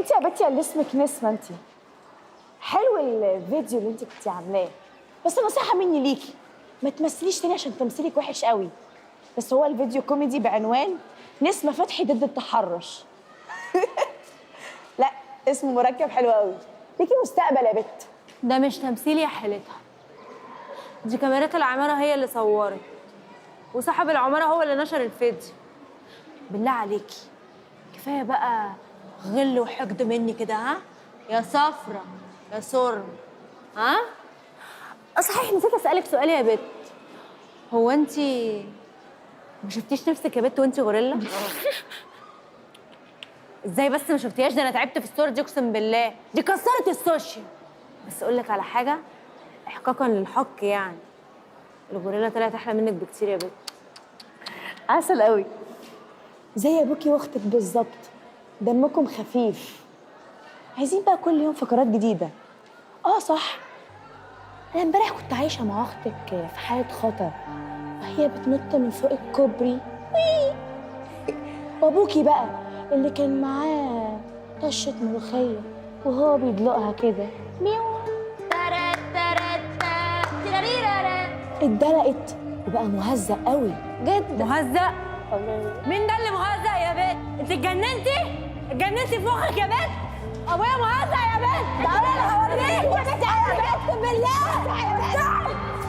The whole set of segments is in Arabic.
انت يا بنتي اللي اسمك نسمه انت. حلو الفيديو اللي انت كنتي عاملاه، بس نصيحه مني ليكي ما تمثليش تاني عشان تمثيلك وحش قوي. بس هو الفيديو كوميدي بعنوان نسمه فتحي ضد التحرش. لا اسمه مركب حلو قوي، ليكي مستقبل يا بت. ده مش تمثيل يا حيلتها، دي كاميرات العمارة هي اللي صورت، وصاحب العمارة هو اللي نشر الفيديو. بالله عليكي كفاية بقى غل وحقد مني كده، ها؟ يا صفرة يا سرم، ها؟ صحيح نسيت أسألك سؤال يا بت، هو انتي ما شفتيش نفسك يا بت وانتي غوريلا؟ ازاي بس ما شفتيهاش؟ ده انا تعبت في الصورة دي اقسم بالله، دي كسرت السوشيال. بس اقول لك على حاجة احقاقا للحق يعني، الغوريلا طلعت احلى منك بكتير يا بت. عسل قوي، زي ابوكي واختك بالظبط، دمكم خفيف. عايزين بقى كل يوم فقرات جديده. اه صح، انا امبارح كنت عايشه مع اختك في حاله خطر وهي بتنط من فوق الكوبري. وي. وابوكي بقى اللي كان معاه طشه ملوخيه وهو بيدلقها كده ميو، اتدلقت وبقى مهزأ قوي جدا. مهزأ؟ مين ده اللي مهزأ يا بت؟ انت اتجننتي؟ اتجننتي في مخك يا بت؟ ابويا مهزأ يا بت؟ تعالى انا هوريك يا بت يا بت بالله.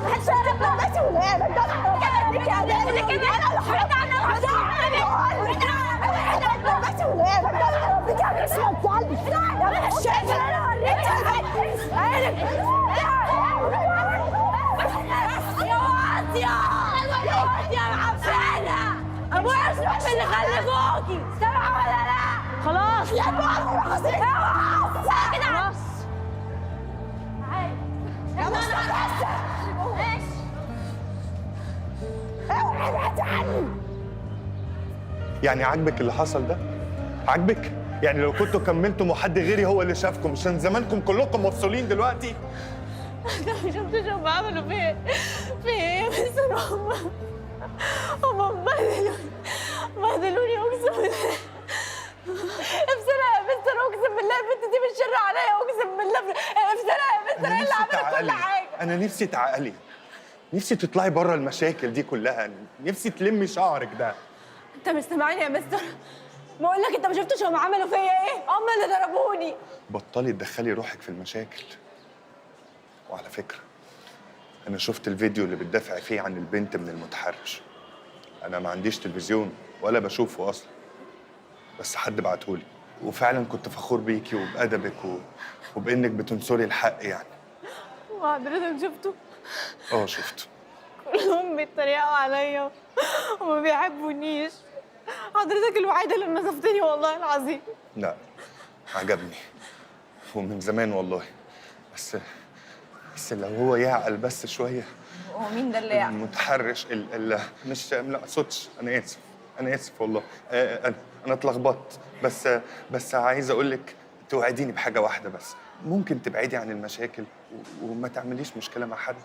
محدش يعرف نفسي ولا ايه؟ ده انا هوريك يا بت. انا اللي هرد عنك. نفسي ولا ايه؟ ده انا هوريك يا بت. اسمع الكلب. يا بت شايف انا هوريك يا بت. عينك. يا واطية يا واطية يا معفنة، ابويا اشرح من اللي خلفوكي، سامعة ولا لا؟ خلاص يا بابا خلاص كده خلاص. يا مصطفى ماشي. اوعي ابعد عني. يعني عاجبك اللي حصل ده؟ عاجبك؟ يعني لو كنتوا كملتم وحد غيري هو اللي شافكم كان زمانكم كلكم مفصولين دلوقتي. انا ما شفتش هم عملوا فيا ايه بس هم بهدلوني اقسم بالله. افسرها يا مستر، اقسم بالله البنت دي بتشر عليا، اقسم بالله افسرها يا مستر، هي اللي عملت كل حاجه. أنا نفسي تعقلي، نفسي تطلعي بره المشاكل دي كلها، نفسي تلمي شعرك ده. انت مش سامعني يا مستر؟ بقول لك انت ما شفتش هم عملوا فيا ايه؟ هم اللي ضربوني. بطلي تدخلي روحك في المشاكل. وعلى فكرة أنا شفت الفيديو اللي بتدافعي فيه عن البنت من المتحرش. أنا ما عنديش تلفزيون ولا بشوفه أصلا، بس حد بعتهولي، وفعلا كنت فخور بيكي وبأدبك وبإنك بتنصري الحق يعني. وحضرتك شفته؟ اه شفته. كلهم بيتريقوا عليا وما بيحبونيش، حضرتك الوحيدة اللي نصفتني والله العظيم. لا عجبني ومن زمان والله، بس لو هو يعقل بس شوية. هو مين ده اللي يعقل؟ المتحرش مش لا اقصدش، انا اسف، انا اسف والله. انا اتلخبطت، بس عايز اقول لك توعديني بحاجه واحده بس، ممكن تبعدي عن المشاكل وما تعمليش مشكله مع حد.